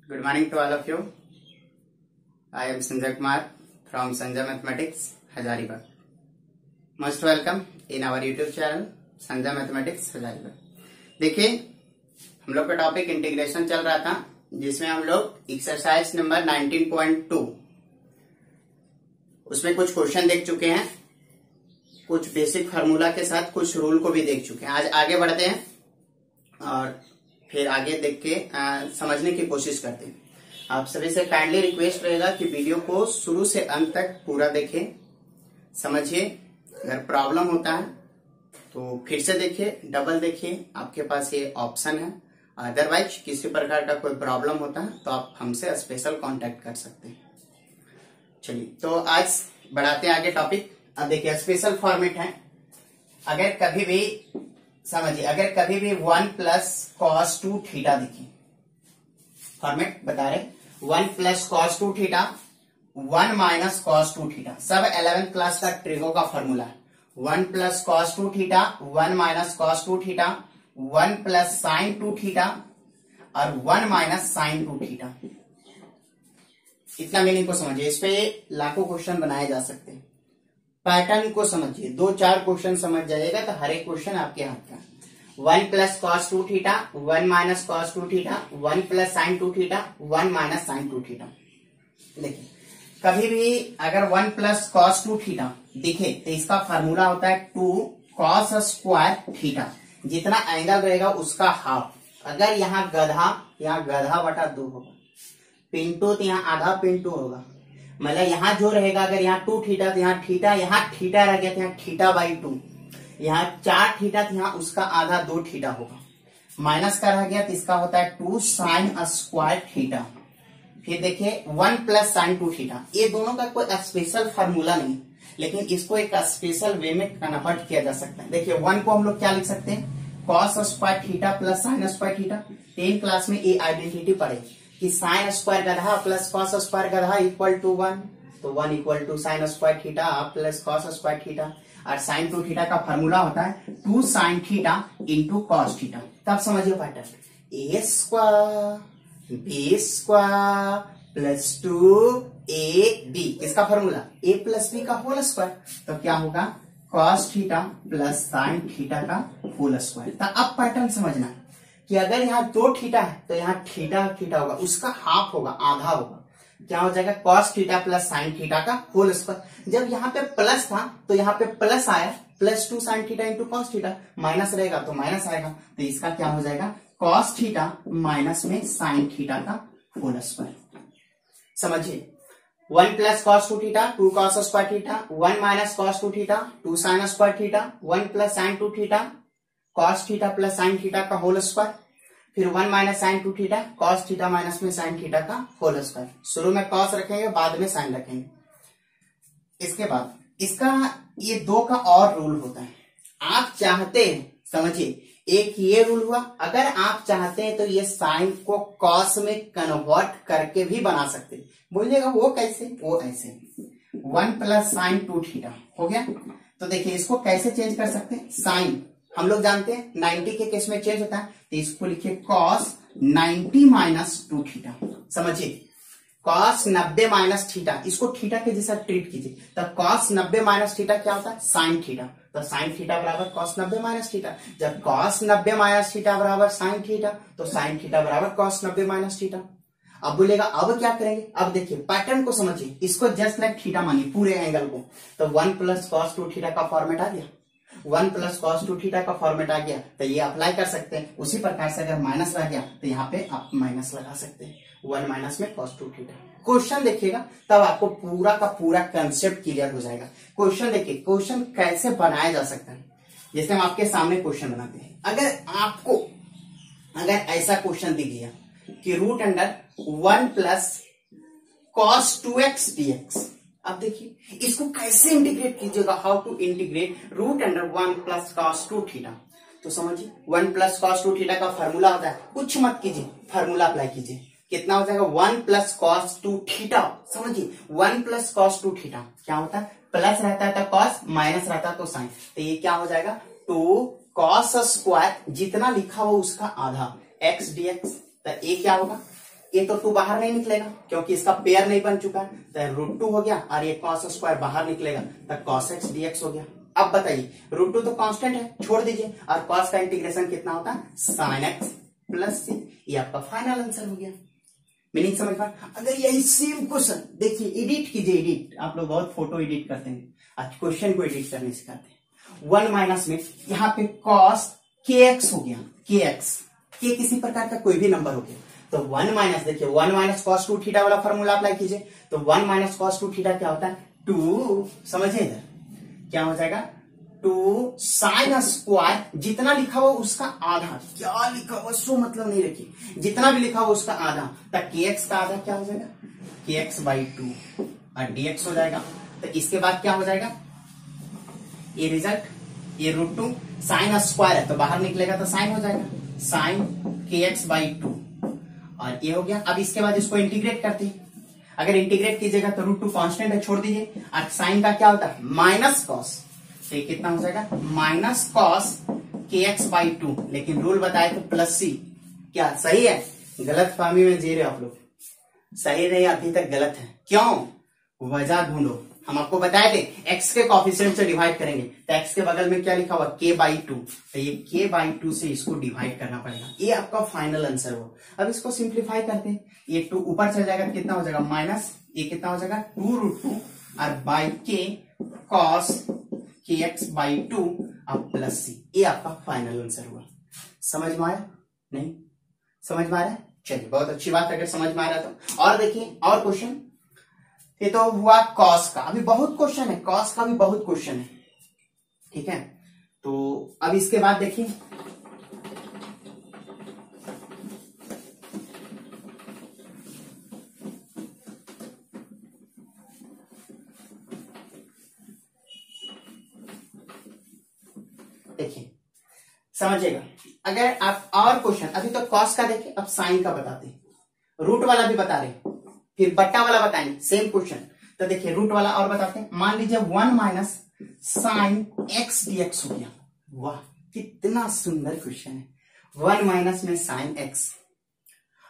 Good morning to all of you. I am Sanjay Kumar from Sanjay Mathematics, Hazaribagh. Most welcome in our YouTube channel Sanjay Mathematics, Hazaribagh. देखिए, हम लोग का topic integration चल रहा था, जिसमें हम लोग एक्सरसाइज नंबर 19.2 उसमें कुछ क्वेश्चन देख चुके हैं, कुछ बेसिक फार्मूला के साथ कुछ रूल को भी देख चुके हैं। आज आगे बढ़ते हैं और फिर आगे देख के समझने की कोशिश करते हैं। आप सभी से काइंडली रिक्वेस्ट रहेगा कि वीडियो को शुरू से अंत तक पूरा देखें, समझिए। अगर प्रॉब्लम होता है तो फिर से देखिए, डबल देखिए, आपके पास ये ऑप्शन है। अदरवाइज किसी प्रकार का कोई प्रॉब्लम होता है तो आप हमसे स्पेशल कांटेक्ट कर सकते हैं। चलिए, तो आज बढ़ाते हैं आगे टॉपिक। अब देखिए, स्पेशल फॉर्मेट है। अगर कभी भी समझिए, अगर कभी भी 1 प्लस कॉस 2 थीटा, देखिए फॉर्मेट बता रहे, 1 plus cos 2 theta, 1 minus cos 2 theta, सब 11th क्लास का ट्रिगो का फॉर्मूला है। 1 plus cos 2 theta, 1 minus cos 2 theta, 1 plus sine 2 theta और 1 माइनस साइन 2 थीटा। इतना मीनिंग को समझिए। इस पे लाखों क्वेश्चन बनाए जा सकते हैं। पैटर्न को समझिए, 2-4 क्वेश्चन समझ जाइएगा तो हर एक क्वेश्चन आपके हाथ का। 1 plus cos 2 theta, 1 minus cos 2 theta, 1 plus sine 2 theta, 1 minus sine 2 theta. देखिए, कभी भी अगर 1 प्लस कॉस 2 थीटा दिखे तो इसका फार्मूला होता है 2 कॉस स्क्वायर थीटा। जितना एंगल रहेगा उसका हाफ। अगर यहाँ गधा बटा 2 होगा, पिंटू तो यहाँ आधा पिंटू होगा, मतलब यहाँ जो रहेगा, अगर यहाँ 2 थीटा तो यहाँ थीटा रह गया तो यहाँ थीटा बाई 2, यहाँ 4 थीटा तो यहाँ उसका आधा 2 थीटा होगा। माइनस का रह गया तो इसका होता है 2 साइन स्क्वायर थीटा। फिर देखिए 1 प्लस साइन 2 थीटा। ये दोनों का कोई स्पेशल फार्मूला नहीं, लेकिन इसको एक स्पेशल वे में कन्वर्ट किया जा सकता है। देखिए 1 को हम लोग क्या लिख सकते हैं, cos square theta plus sine square theta. 10 class में ये आइडेंटिटी पढ़ेगी कि साइन स्क्वायर गधा प्लस कॉस स्क्वायर गधा इक्वल टू 1, तो 1 equal to sine square theta plus cos square theta. और साइन 2 थीटा का फॉर्मूला होता है 2 sine theta into cos theta. तब समझिए pattern, A square B square plus 2ab, किसका फॉर्मूला, ए प्लस बी का होल स्क्वायर। तो क्या होगा, cos theta plus sine theta का होल स्क्वायर। तो अब पैटर्न समझना कि अगर यहाँ 2 थीटा है तो यहाँ थीटा होगा, उसका हाफ होगा, आधा होगा। क्या हो जाएगा, cos theta plus sine theta का होल स्क्वायर। जब यहाँ पे प्लस था तो यहाँ पे प्लस आया, plus 2 sine theta into cos theta. Minus रहेगा तो माइनस आएगा, तो इसका क्या हो जाएगा, कॉस थीटा माइनस में साइन थीटा का होल स्क्वायर। समझिए, 1 plus cos 2 theta, 2 cos square theta, 1 minus cos 2 theta, 2 sine square theta, 1 plus sine 2 theta, cos theta plus sine theta का होल स्क्वायर। फिर 1 minus sine 2 theta, cos theta minus में sine theta का whole square. शुरू में cos रखेंगे, बाद में sign रखेंगे। इसके बाद इसका ये 2 का और रूल होता है। आप चाहते हैं, समझिए, एक ये रूल हुआ, अगर आप चाहते हैं तो ये साइन को कॉस में कन्वर्ट करके भी बना सकते हैं। बोलिएगा वो कैसे, वो ऐसे 1 प्लस साइन 2 थीटा हो गया। तो देखिए इसको कैसे चेंज कर सकते हैं, साइन हम लोग जानते हैं 90 के केस में चेंज होता है, तो इसको लिखिए कॉस 90 माइनस 2 थीटा। समझिए, कॉस 90 माइनस थीटा, इसको थीटा के जैसा ट्रीट कीजिए। तो कॉस 90 माइनस थीटा क्या होता है, साइन थीटा। तो साइन थीटा बराबर कॉस 90 माइनस थीटा। जब कॉस 90 माइनस थीटा बराबर साइन थीटा, तो साइन थीटा बराबर कॉस 90 माइनस थीटा। अब बोलेगा अब क्या करेंगे, अब देखिए पैटर्न को समझिए, इसको जस्ट लाइक थीटा मानिए पूरे एंगल को। तो 1 प्लस कॉस 2 थीटा का फॉर्मेट आ गया, 1 प्लस कॉस 2 थीटा का फॉर्मेट आ गया, तो ये अप्लाई कर सकते हैं। उसी प्रकार से अगर माइनस रह गया तो यहाँ पे आप माइनस लगा सकते हैं, 1 माइनस में कॉस 2 थीटा। क्वेश्चन देखिएगा तब आपको पूरा का पूरा कंसेप्ट क्लियर हो जाएगा। क्वेश्चन देखिए, क्वेश्चन कैसे बनाया जा सकता है। जैसे हम आपके सामने क्वेश्चन बनाते हैं, अगर ऐसा क्वेश्चन दिख गया कि root under 1 plus cos 2x dx, अब देखिए इसको कैसे इंटीग्रेट कीजिएगा, how to integrate root under 1 plus cos 2 theta. तो समझिए 1 प्लस कॉस 2 थीटा का फॉर्मूला होता है, कुछ मत कीजिए, फॉर्मूला अप्लाई कीजिए। कितना हो जाएगा, 1 प्लस कॉस 2 थीटा। समझिए 1 प्लस कॉस 2 थीटा क्या होता है, प्लस रहता है तो कॉस, माइनस रहता है तो साइन। तो ये क्या हो जाएगा, 2 कॉस स्क्वायर, जितना लिखा हो उसका आधा, x dx। तो ये क्या होगा, ये तो 2 बाहर नहीं निकलेगा क्योंकि इसका पेयर नहीं बन चुका है, तो √2 हो गया और ये cos स्क्वायर बाहर निकलेगा तो cos x dx हो गया। अब बताइए √2 तो कांस्टेंट है, छोड़ दीजिए, और cos का इंटीग्रेशन कितना होता है sin x प्लस c। ये आपका फाइनल आंसर हो गया। मीनिंग समझ पाए? अगर यही सेम क्वेश्चन देखिए, एडिट कीजिए, एडिट आप लोग बहुत फोटो एडिट करते हैं, आज क्वेश्चन को एडिट करने सिखाते हैं। 1 माइनस में यहाँ पे cos kx हो गया, kx के किसी प्रकार का कोई भी नंबर हो गया तो 1 माइनस, देखिए 1 माइनस cos 2 थीटा वाला फॉर्मूला अप्लाई कीजिए तो 1 माइनस cos 2 थीटा क्या होता है 2, समझिए इधर क्या हो जाएगा 2 sin स्क्वायर, जितना लिखा हुआ उसका आधा, क्या लिखा हुआ सो मतलब नहीं रखिए, जितना भी लिखा हुआ उसका आधा, तो kx का आधा क्या हो जाएगा kx/2 और dx हो जाएगा। तो इसके बाद क्या हो जाएगा ये रिजल्ट, ये √2 sin स्क्वायर है तो बाहर निकलेगा तो साइन हो जाएगा sin kx/2 और ये हो गया। अब इसके बाद इसको इंटीग्रेट करते हैं, अगर इंटीग्रेट कीजिएगा तो √2 कांस्टेंट है, छोड़ दीजिए, और साइन का क्या होता है माइनस कॉस, तो ये कितना हो जाएगा माइनस कॉस kx/2, लेकिन रूल बताए तो प्लस सी। क्या सही है? गलत फहमी में जी रहे हो आप लोग, सही नहीं, अभी तक गलत है। क्यों? वजह ढूंढो। हम आपको बताए थे x के कॉफिशिएंट से डिवाइड करेंगे तो x के बगल में क्या लिखा हुआ k/2, तो ये k/2 से इसको डिवाइड करना पड़ेगा, ये आपका फाइनल आंसर हो। अब इसको सिंप्लीफाई करते हैं, ये 2 ऊपर चल जाएगा, कितना हो जाएगा माइनस, ये कितना हो जाएगा 2√2 और बाई k cos kx/2 और प्लस c, ये आपका फाइनल आंसर हुआ। समझ में आया? नहीं समझ में आ रहा है? चलिए बहुत अच्छी बात, अगर समझ में आ रहा तो। और देखिए और क्वेश्चन, ये तो हुआ कॉस का, अभी बहुत क्वेश्चन है, कॉस का भी बहुत क्वेश्चन है, ठीक है। तो अब इसके बाद देखिए समझिएगा, अगर आप और क्वेश्चन, अभी तो कॉस का देखे, अब साइन का बताते हैं, रूट वाला भी बता रहे, फिर बट्टा वाला बताएंगे, सेम क्वेश्चन। तो देखिए रूट वाला और बताते हैं, मान लीजिए 1 माइनस साइन x dx हो गया। वाह कितना सुंदर क्वेश्चन है, 1 माइनस में साइन x।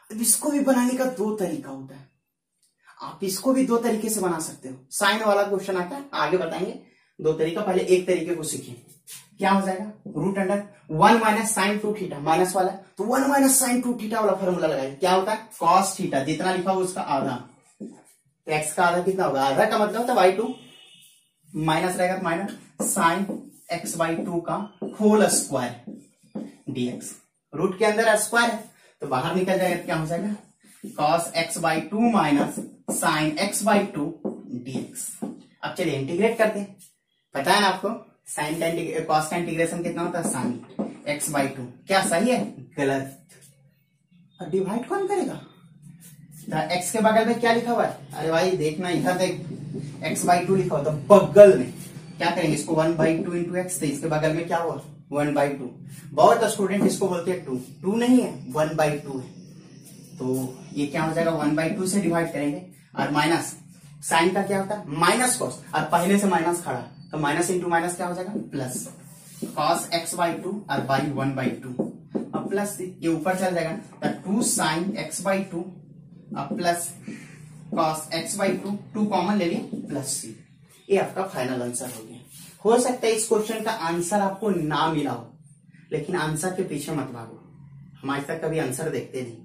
अब इसको भी बनाने का 2 तरीका होता है, आप इसको भी 2 तरीके से बना सकते हो। साइन वाला क्वेश्चन आता है, आगे बताएंगे 2 तरीका, पहले एक तरीके को सीखिए। क्या हो जाएगा root under 1 minus sine 2 theta, minus वाला तो 1 माइनस साइन 2 थीटा वाला फॉर्मूला लगाइए, क्या होता है कॉस थीटा, जितना लिखा हो उसका आधा, तो x का आधा कितना होगा, आधा का मतलब होता है y2, माइनस रहेगा तो माइनस साइन x/2 का होल स्क्वायर dx, रूट के अंदर स्क्वायर है तो बाहर निकल जाएगा, क्या हो जाएगा cos x/2 minus sign x/2 dx। अब चलिए इंटीग्रेट करते हैं, पता है ना आपको साइन का कॉस का इंटीग्रेशन कितना होता है साइन x/2, क्या सही है गलत, और डिवाइड कौन करेगा, तो x के बगल में क्या लिखा हुआ है, अरे भाई देखना इधर देख, x/2 लिखा हुआ, तो बगल में क्या करेंगे इसको 1/2 इंटू एक्स, तो इसके बगल में क्या हुआ 1/2, बहुत स्टूडेंट इसको बोलते हैं 2 नहीं है 1/2 है, तो ये क्या हो जाएगा 1/2 से डिवाइड करेंगे, और माइनस साइन का क्या होता है माइनस कॉस, और पहले से माइनस खड़ा तो माइनस इंटू माइनस क्या हो जाएगा प्लस, cos x/2 और बाई 1/2, अब प्लस ये ऊपर चल जाएगा तो 2 sin x/2 और प्लस cos x/2, 2 कॉमन ले लिए प्लस c, ये आपका फाइनल आंसर हो गया। हो सकता है इस क्वेश्चन का आंसर आपको ना मिला हो, लेकिन आंसर के पीछे मत भागो, हम आज तक कभी आंसर देखते नहीं,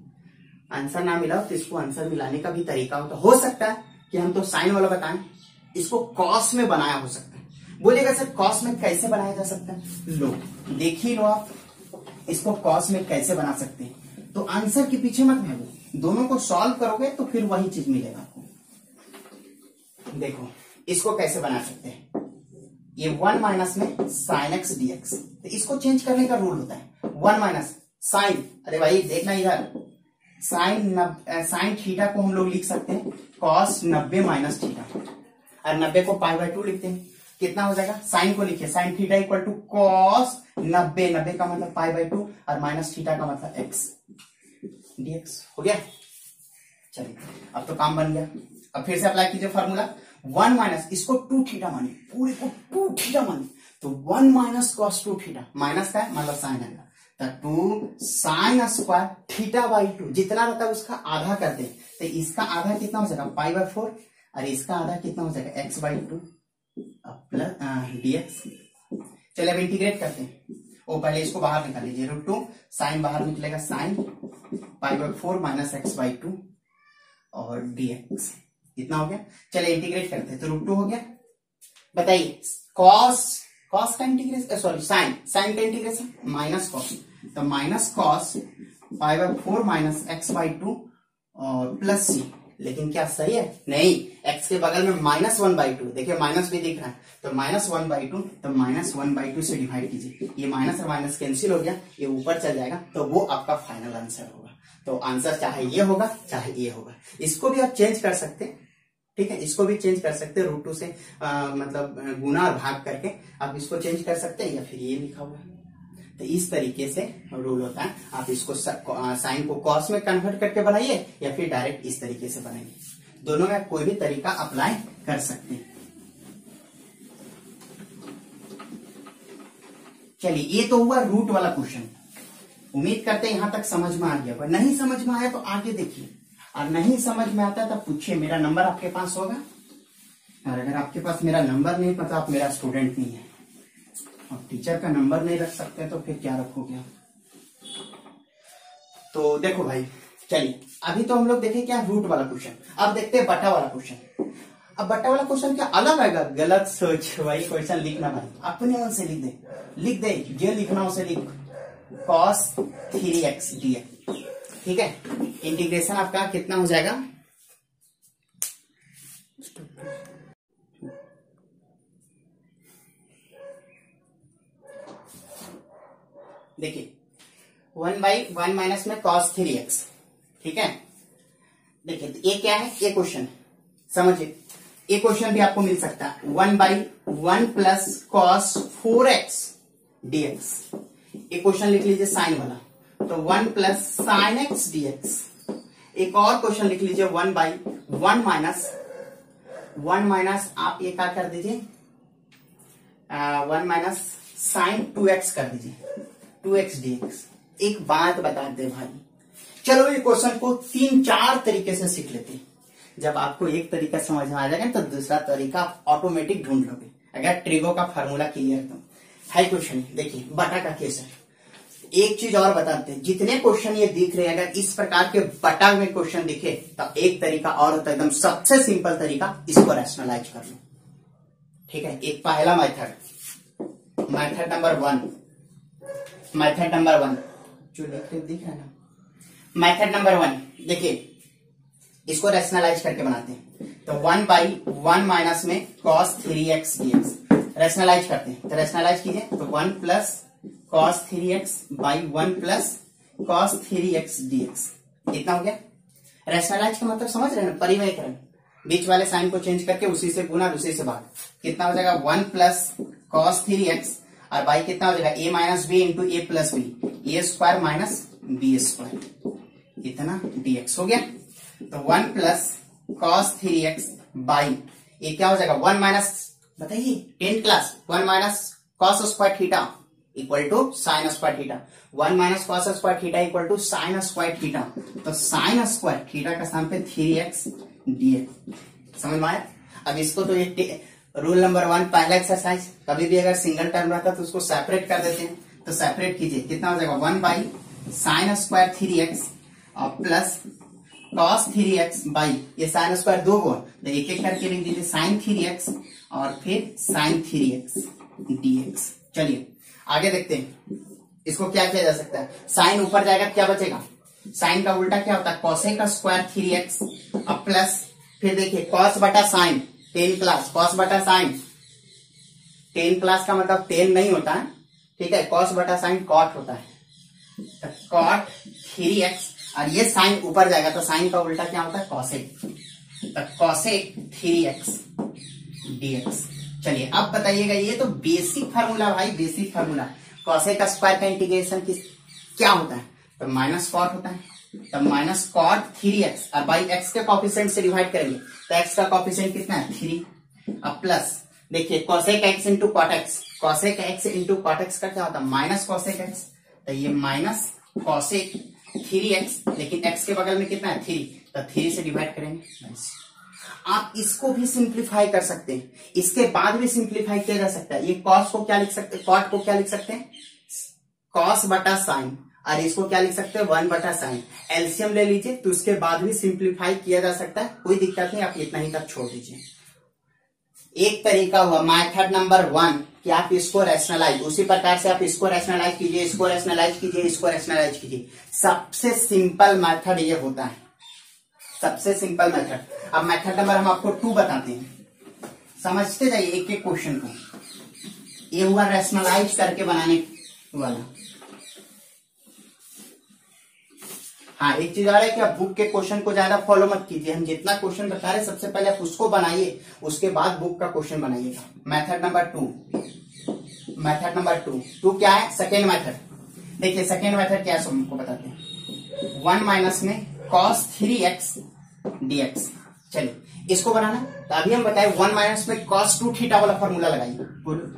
आंसर ना मिला हो तो इसको आंसर मिलाने का भी तरीका होता, हो सकता है कि हम तो साइन वाला बताएं, इसको कॉस में बनाया हो सकता है। बोलिएगा सर कॉस में कैसे बनाया जा सकता है, लो देख ही लो आप, इसको कॉस में कैसे बना सकते हैं, तो आंसर के पीछे मत भागो, दोनों को सॉल्व करोगे तो फिर वही चीज मिलेगा आपको। देखो इसको कैसे बना सकते हैं, ये 1 माइनस में साइन x dx, तो इसको चेंज करने का रूल होता है 1 माइनस साइन, अरे भाई देखना इधर, साइन थीटा को हम लोग लिख सकते हैं cos 90 माइनस थीटा, और 90 को π/2 लिखते हैं, कितना हो जाएगा साइन को लिखिए sine theta equal to cos 90, 90 का मतलब π/2 और माइनस थीटा का मतलब x dx हो गया। चलिए अब तो काम बन गया, अब फिर से अप्लाई कीजिए फॉर्मूला, 1 माइनस इसको 2 थीटा मानिए, पूरे को 2 थीटा मानिए, तो 1 माइनस cos 2 थीटा, माइनस का है मतलब साइन आएगा, तो 2 साइन स्क्वायर थीटा बाई 2 जितना रहता है उसका आधा कर दे, तो इसका आधा कितना हो जाएगा π/4 और इसका आधा कितना हो जाएगा x/2 प्लस dx। चलिए अब इंटीग्रेट करते हैं। वो पहले इसको बाहर निकाल लीजिए, √2 साइन बाहर निकलेगा साइन π/4 माइनस x/2 और dx इतना हो गया। चलिए इंटीग्रेट करते हैं, तो √2 हो गया। बताइए कॉस का इंटीग्रेशन, सॉरी साइन का इंटीग्रेशन माइनस कॉस, तो माइनस कॉस π/4 माइनस x/2 और प्लस सी। लेकिन क्या सही है? नहीं, x के बगल में -1/2, देखिए माइनस भी दिख रहा है, तो -1/2, तो -1/2 से डिवाइड कीजिए, ये माइनस और माइनस कैंसिल हो गया, ये ऊपर चल जाएगा, तो वो आपका फाइनल आंसर होगा। तो आंसर चाहे ये होगा चाहे ये होगा। इसको भी आप चेंज कर सकते हैं, ठीक है, इसको भी चेंज कर सकते हैं, √2 से मतलब गुना और भाग करके आप इसको चेंज कर सकते हैं, या फिर ये लिखा हुआ है। तो इस तरीके से रूल होता है। आप इसको साइन को कॉस में कन्वर्ट करके बनाइए या फिर डायरेक्ट इस तरीके से बनाइए, दोनों में आप कोई भी तरीका अप्लाई कर सकते हैं। चलिए ये तो हुआ रूट वाला क्वेश्चन। उम्मीद करते हैं यहां तक समझ में आ गया, पर नहीं समझ में आया तो आगे देखिए, और नहीं समझ में आता तब पूछिए। मेरा नंबर आपके पास होगा, और अगर आपके पास मेरा नंबर नहीं पता, आप मेरा स्टूडेंट नहीं है। अब टीचर का नंबर नहीं रख सकते तो फिर क्या रखोगे आप? तो देखो भाई, चलिए अभी तो हम लोग देखे क्या रूट वाला क्वेश्चन, अब देखते हैं बटा वाला क्वेश्चन। अब बटा वाला क्वेश्चन क्या अलग आएगा? गलत सोच, वही क्वेश्चन लिखना भाई, अपने मन से लिख दे जो लिखना उसे लिख, cos 3x dx, ठीक है। इंटीग्रेशन आपका कितना हो जाएगा? देखिए 1/1 माइनस में cos 3x, ठीक है। देखिए ये क्या है? ये क्वेश्चन समझिए, ये क्वेश्चन भी आपको मिल सकता है 1/1 प्लस cos 4x dx। एक क्वेश्चन लिख लीजिए साइन वाला, तो 1 प्लस साइन एक्स dx। एक और क्वेश्चन लिख लीजिए 1/1 माइनस आप ये क्या कर दीजिए 1 माइनस साइन 2x कर दीजिए, 2x dx। एक बात बता दे भाई, चलो ये क्वेश्चन को 3-4 तरीके से सीख लेते हैं। जब आपको एक तरीका समझ में आ जाएगा तो दूसरा तरीका आप ऑटोमेटिक ढूंढ लोगे, अगर ट्रिगो का फार्मूला क्लियर तो है। क्वेश्चन देखिए बटा का केस है। एक चीज और बताते हैं, जितने क्वेश्चन ये दिख रहे हैं, अगर इस प्रकार के बटा में क्वेश्चन दिखे तो एक तरीका और होता है, एकदम सबसे सिंपल तरीका, इसको रैशनलाइज कर लो, ठीक है। एक पहला मेथड नंबर वन जो दिख रहा है ना, मेथड नंबर 1 देखिए, इसको रैशनलाइज करके बनाते हैं। तो 1/1 माइनस में cos 3x dx रैशनलाइज करते हैं, तो रैशनलाइज कीजिए, तो 1 plus cos 3x by 1 plus cos 3x dx कितना हो गया? रैशनलाइज का मतलब समझ रहे हैं ना, परिमेयकरण, बीच वाले साइन को चेंज करके उसी से गुना उसी से भाग, कितना हो जाएगा 1 प्लस cos 3x और बाई कितना हो जाएगा a minus B into A plus B, A square minus B square, इतना dx हो गया। तो 1 प्लस cos 3x बाई ये क्या हो जाएगा 1 माइनस, बताइए 10th class, 1 minus cos square theta equal to sine square theta, 1 minus cos square theta equal to sine square theta. तो साइन स्क्वायर थीटा का स्थान पे 3x dx, समझ में आया? अब इसको तो ये रूल नंबर 1 पहला एक्सरसाइज, कभी भी अगर सिंगल टर्म रहता तो उसको सेपरेट कर देते हैं, तो सेपरेट कीजिए, कितना हो जाएगा 1 बाई साइन स्क्वायर 3x और प्लस cos 3x बाई ये साइन स्क्वायर 2 गुण, तो एक एक करके लिख दीजिए साइन 3x और फिर साइन 3x dx। चलिए आगे देखते हैं, इसको क्या किया जा सकता है। साइन ऊपर जाएगा, क्या बचेगा? साइन का उल्टा क्या होता है? cosec का स्क्वायर 3x और प्लस फिर देखिए cos बटा साइन, 10 क्लास cos बटा साइन, 10 क्लास का मतलब 10 नहीं होता है, ठीक है, cos बटा साइन cot होता है, तो cot 3x और ये साइन ऊपर जाएगा तो साइन का उल्टा क्या होता है? cosec, तो cosec 3x dx। चलिए अब बताइएगा, ये तो बेसिक फार्मूला भाई, बेसिक फार्मूला, cosec का स्क्वायर का इंटीग्रेशन क्या होता है? तो माइनस कॉट होता है, तो माइनस कॉट 3x और बाई x के कॉफिशिएंट से डिवाइड करेंगे, तो x का कॉफिशिएंट कितना है 3, अब प्लस देखिए cosec x into cot x, cosec x into cot x का क्या होता है? माइनस cosec x, तो ये माइनस कॉसेक 3x, लेकिन x के बगल में कितना है 3, तो 3 से डिवाइड करेंगे। आप इसको भी सिंप्लीफाई कर सकते हैं, इसके बाद भी सिंप्लीफाई किया जा सकता है। ये कॉस को क्या लिख सकते हैं, कॉट को क्या लिख सकते हैं, कॉस बटा साइन, और इसको क्या लिख सकते हैं 1 बटा साइन। एलसीएम ले लीजिए तो उसके बाद भी सिंप्लीफाई किया जा सकता है, कोई दिक्कत नहीं, आप इतना ही तक छोड़ दीजिए। एक तरीका हुआ मेथड नंबर 1 कि आप इसको रैशनलाइज, उसी प्रकार से आप इसको रैशनलाइज कीजिए, इसको रैशनलाइज कीजिए, इसको रैशनलाइज कीजिए। सबसे सिंपल मेथड ये होता है, सबसे सिंपल मेथड। अब मेथड नंबर हम आपको 2 बताते हैं, समझते जाइए एक एक क्वेश्चन को। ये हुआ रैशनलाइज करके बनाने वाला। हाँ, एक चीज आ रहा है कि आप बुक के क्वेश्चन को ज्यादा फॉलो मत कीजिए, हम जितना क्वेश्चन बता रहे हैं सबसे पहले आप उसको बनाइए, उसके बाद बुक का क्वेश्चन बनाइएगा। मेथड नंबर 2, मेथड नंबर 2 क्या है, सेकेंड मेथड। देखिए सेकेंड मेथड क्या है सब हमको बताते हैं। 1 माइनस में cos 3x dx। चलिए इसको बनाना, तो अभी हम बताए 1 माइनस में cos 2 थीटा वाला फॉर्मूला लगाइए।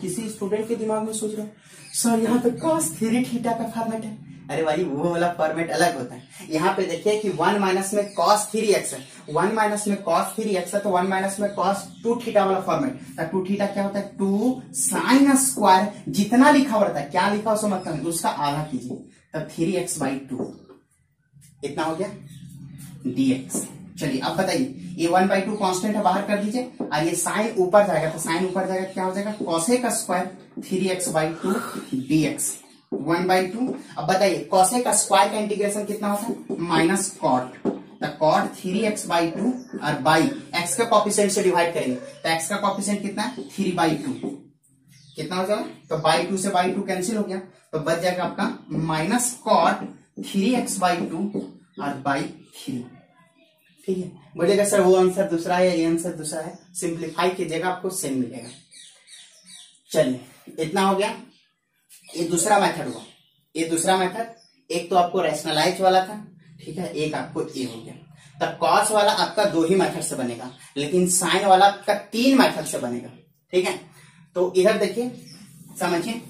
किसी स्टूडेंट के दिमाग में सोच रहा हूँ सर यहाँ पे cos 3 थीटा का फॉर्मेट है, अरे भाई वो वाला फॉर्मेट अलग होता है। यहाँ पे देखिए कि 1 माइनस में cos 3x है, 1 माइनस में cos 3x है, तो 1 माइनस में cos 2 थीटा वाला फॉर्मेट। तो 2 थीटा क्या होता है, 2 साइन स्क्वायर, जितना लिखा हुआ रहता है, क्या लिखा हो समझता है, उसका आधा कीजिए, तब 3x/2 इतना हो गया dx। चलिए अब बताइए, ये 1/2 कांस्टेंट है, बाहर कर दीजिए, और ये साइन ऊपर जाएगा, तो साइन ऊपर जाएगा क्या हो जाएगा, कॉसेक स्क्वायर 3x/2 dx 1/2। अब बताइए कॉसेक स्क्वायर का इंटीग्रेशन कितना होता है, माइनस कॉट, तो कॉट 3x/2 और बाई x का कॉफिशिएंट से डिवाइड करेंगे, तो x का कॉफिशिएंट कितना है 3/2, कितना हो जाएगा, तो बाई 2 से बाई 2 कैंसिल हो गया, तो बच जाएगा आपका माइनस कॉट 3x/2 और बाई 3। ठीक है, बोलेगा सर वो आंसर दूसरा है या ये आंसर दूसरा है, सिंप्लीफाई कीजिएगा आपको सेम मिलेगा। चलिए इतना हो गया, ये दूसरा मेथड हुआ। ये दूसरा मेथड, एक तो आपको रैशनलाइज वाला था, ठीक है, एक आपको ये हो गया। तब कॉस वाला आपका 2 ही मेथड से बनेगा, लेकिन साइन वाला आपका 3 मेथड से बनेगा। ठीक है, तो इधर देखिए समझिए,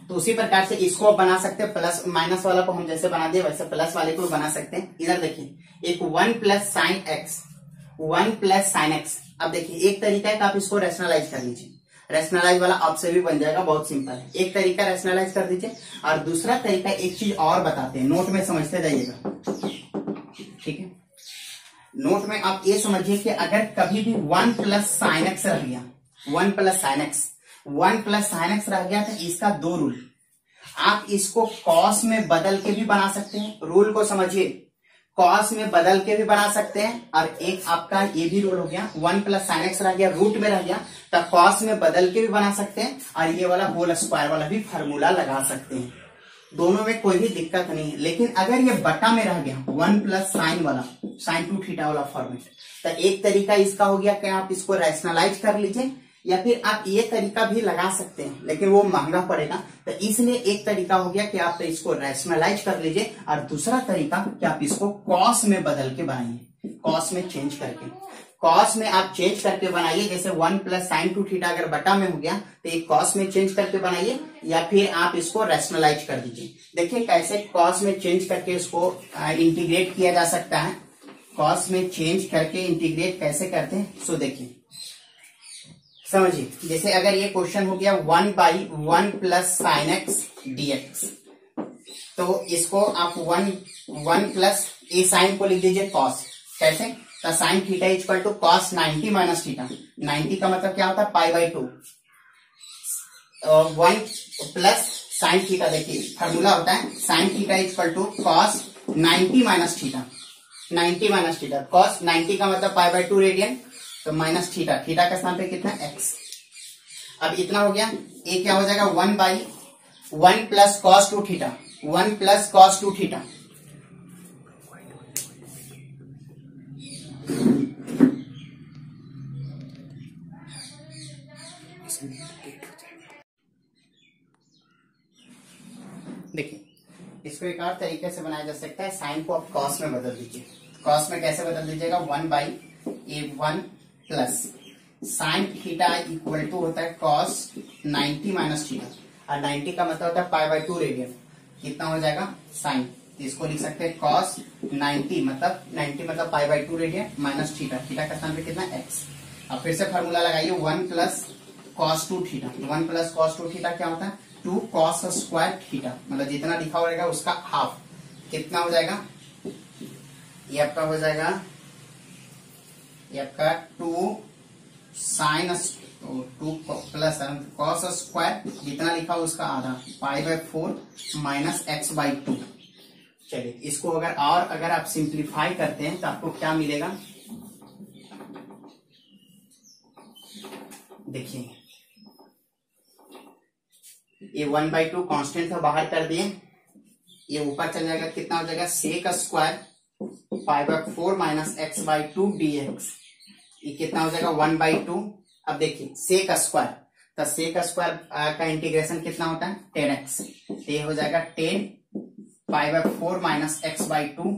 तो उसी प्रकार से इसको बना सकते हैं, प्लस माइनस वाला को हम जैसे बना दिए वैसे प्लस वाले को बना सकते हैं। इधर देखिए एक 1 plus sine x, 1 plus sine x. अब देखिए एक तरीका है कि आप इसको रैशनलाइज कर लीजिए, रैशनलाइज वाला आपसे भी बन जाएगा, बहुत सिंपल है। एक तरीका रैशनलाइज कर दीजिए, और दूसरा तरीका एक चीज और बताते हैं, नोट में समझते जाइएगा। ठीक है, नोट में आप ये समझिए कि अगर कभी भी 1 प्लस साइन एक्स रह गया, 1 plus sine x, 1 plus sine x रह गया, तो इसका 2 रूल, आप इसको कॉस में बदल के भी बना सकते हैं, रूल को समझिए, कॉस में बदल के भी बना सकते हैं, और एक आपका ये भी रूल हो गया, 1 प्लस साइन एक्स रह गया, रूट में रह गया, तो कॉस में बदल के भी बना सकते हैं, और ये वाला होल स्क्वायर वाला भी फार्मूला लगा सकते हैं। दोनों में कोई भी दिक्कत नहीं है। लेकिन अगर ये बटा में रह गया 1 प्लस साइन वाला, साइन 2 थीटा वाला फॉर्मेट, तो एक तरीका इसका हो गया कि आप इसको रैशनलाइज कर लीजिए, या फिर आप ये तरीका भी लगा सकते हैं, लेकिन वो महंगा पड़ेगा। तो इसलिए एक तरीका हो गया कि आप इसको रैशनलाइज कर लीजिए, और दूसरा तरीका कि आप इसको कॉस में बदल के बनाइए, कॉस में चेंज करके, कॉस में आप चेंज करके बनाइए। जैसे 1 प्लस साइन 2 थीटा अगर बटा में हो गया, तो एक कॉस में चेंज करके बनाइए, या फिर आप इसको रैशनलाइज कर दीजिए। देखिए कैसे कॉस में चेंज करके इसको इंटीग्रेट किया जा सकता है, कॉस में चेंज करके इंटीग्रेट कैसे करते हैं, सो देखिए समझिए। जैसे अगर ये क्वेश्चन हो गया 1/1 प्लस साइन एक्स dx, तो इसको आप 1 प्लस ए साइन को लिख दीजिए कॉस, कैसे, तो sine theta equal to cos 90 minus theta, 90 का मतलब क्या होता है π/2, 1 प्लस साइन थीटा, देखिए फार्मूला होता है sine theta equal to cos 90 minus theta, 90 minus theta, cos 90 का मतलब π/2 रेडियन, तो माइनस थीटा, थीटा का स्थान पे कितना x। अब इतना हो गया, ये क्या हो जाएगा 1/1 plus cos 2 theta, 1 plus cos 2 theta, देखिए इसको एक और तरीके से बनाया जा सकता है, साइन को आप कॉस में बदल दीजिए। कॉस में कैसे बदल दीजिएगा, 1/1 plus sine theta equal to होता है कॉस 90 माइनस थीटा, और 90 का मतलब होता है π/2 रेडियन, कितना हो जाएगा साइन, तो इसको लिख सकते हैं कॉस 90 मतलब π/2 रेडियन माइनस थीटा, थीटा का स्थान पे कितना एक्स। अब फिर से फॉर्मूला लगाइए 1 plus cos 2 theta, 1 plus cos 2 theta क्या होता है 2 कॉस स्क्वायर थीटा, मतलब जितना लिखा हो रहेगा उसका हाफ, कितना हो जाएगा ये आपका हो जाएगा ये आपका 2 साइन 2 प्लस कॉस स्क्वायर जितना लिखा हो उसका आधा π/4 माइनस x/2। चलिए इसको अगर आप सिंप्लीफाई करते हैं तो आपको क्या मिलेगा, देखिए ये 1/2 कांस्टेंट था बाहर कर दिए, ये ऊपर चल जाएगा, कितना हो जाएगा sec square π/4 minus x/2 dx, ये कितना हो जाएगा 1/2। अब देखिए सेक स्क्वायर, तो सेक स्क्वायर का इंटीग्रेशन कितना होता है 10x, तो ये हो जाएगा 10 π/4 माइनस x/2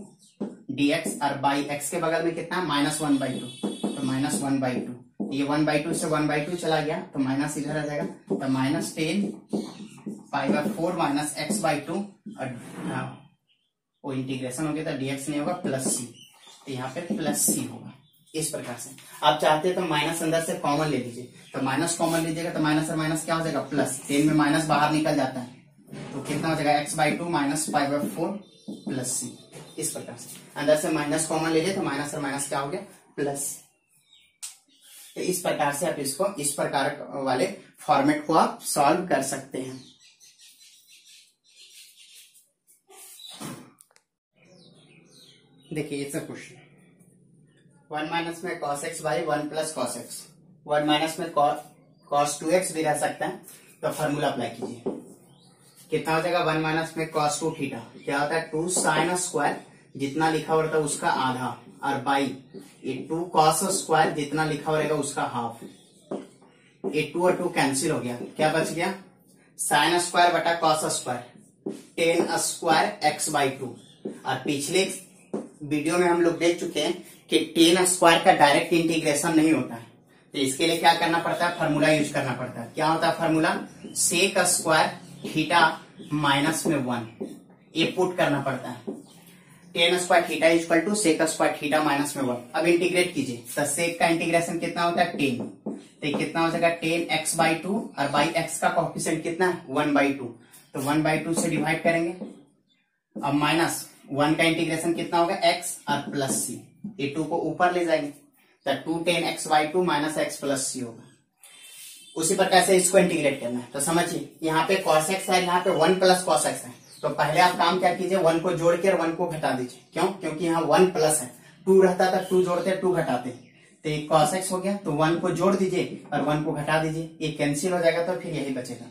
dx, और बाई x के बगल में कितना -1/2, तो -1/2, ये 1/2 से 1/2 चला गया तो माइनस इधर आ जाएगा, तो -10 π/4 माइनस x/2 और वो इंटीग्रेशन हो गया तो dx नहीं होगा प्लस सी, तो यहाँ पे प्लस सी होगा। इस प्रकार से आप चाहते हैं तो माइनस अंदर से कॉमन ले लीजिए, तो माइनस कॉमन लीजिएगा तो माइनस और माइनस क्या हो जाएगा प्लस, 10 में माइनस बाहर निकल जाता है तो कितना हो जाएगा x/2 माइनस π/4 प्लस सी। इस प्रकार से अंदर से माइनस कॉमन ले लिए तो माइनस और माइनस क्या हो गया प्लस। तो इस प्रकार से आप इसको इस प्रकार वाले फॉर्मेट को आप सॉल्व कर सकते हैं। देखिए इट्स अ क्वेश्चन 1 माइनस में cos x by 1 plus cos x, 1 minus में cos 2x भी रह सकता है, तो फॉर्मूला अप्लाई कीजिए, कितना हो जाएगा 1 माइनस में cos 2 थीटा क्या होता है 2 साइन स्क्वायर जितना लिखा हुआ रहता है उसका आधा, और बाई ये 2 cos स्क्वायर जितना लिखा हुआ रहेगा उसका हाफ, ये 2 और 2 कैंसिल हो गया, क्या बच गया साइन स्क्वायर बटा cos स्क्वायर 10 स्क्वायर x/2। और पिछले वीडियो में हम लोग देख चुके हैं कि 10 स्क्वायर का डायरेक्ट इंटीग्रेशन नहीं होता है, तो इसके लिए क्या करना पड़ता है फॉर्मूला यूज करना पड़ता है। क्या होता है formula sec square theta minus में 1, ये पुट करना पड़ता है, 10 square theta equal to sec square theta minus में 1। अब इंटीग्रेट कीजिए तो सेक का इंटीग्रेशन कितना होता है 10, तो कितना हो जाएगा 10 x/2 और बाई x का कोएफिशिएंट कितना है 1/2, तो 1/2 से डिवाइड करेंगे। अब माइनस 1 का इंटीग्रेशन कितना होगा x और प्लस सी, ये 2 को ऊपर ले जाएंगे तो 2 10 x/2 माइनस x प्लस सी होगा। उसी प्रकार से इसको इंटीग्रेट करना है, तो समझिए यहाँ पे cos x है, यहाँ पे 1 प्लस cos x है, तो पहले आप काम क्या कीजिए 1 को जोड़ के और 1 को घटा दीजिए, क्यों क्योंकि यहाँ 1 प्लस है, 2 रहता था 2 जोड़ते 2 घटाते, तो ये cos x हो गया, तो 1 को जोड़ दीजिए और 1 को घटा दीजिए, ये कैंसिल हो जाएगा तो फिर यही बचेगा,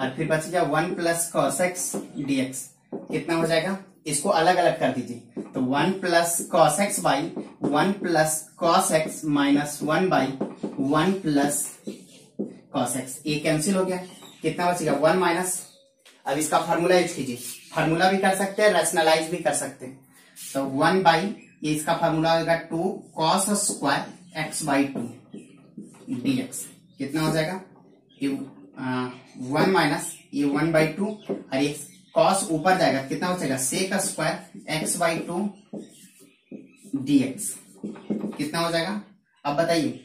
और फिर बच गया 1 प्लस cos x dx, कितना हो जाएगा इसको अलग अलग कर दीजिए, तो 1 plus cos x by 1 plus cos x minus 1 by 1 plus cos x, ये कैंसिल हो गया, कितना बचेगा 1 माइनस। अब इसका फार्मूला यूज कीजिए, फार्मूला भी कर सकते हैं रैशनलाइज भी कर सकते हैं, तो 1 बाई ये इसका फार्मूला होगा 2 cos स्क्वायर x/2 dx, कितना हो जाएगा ये 1 माइनस ये 1/2 और ये cos ऊपर जाएगा, कितना हो जाएगा सेक स्क्वायर x/2 dx, कितना हो जाएगा। अब बताइए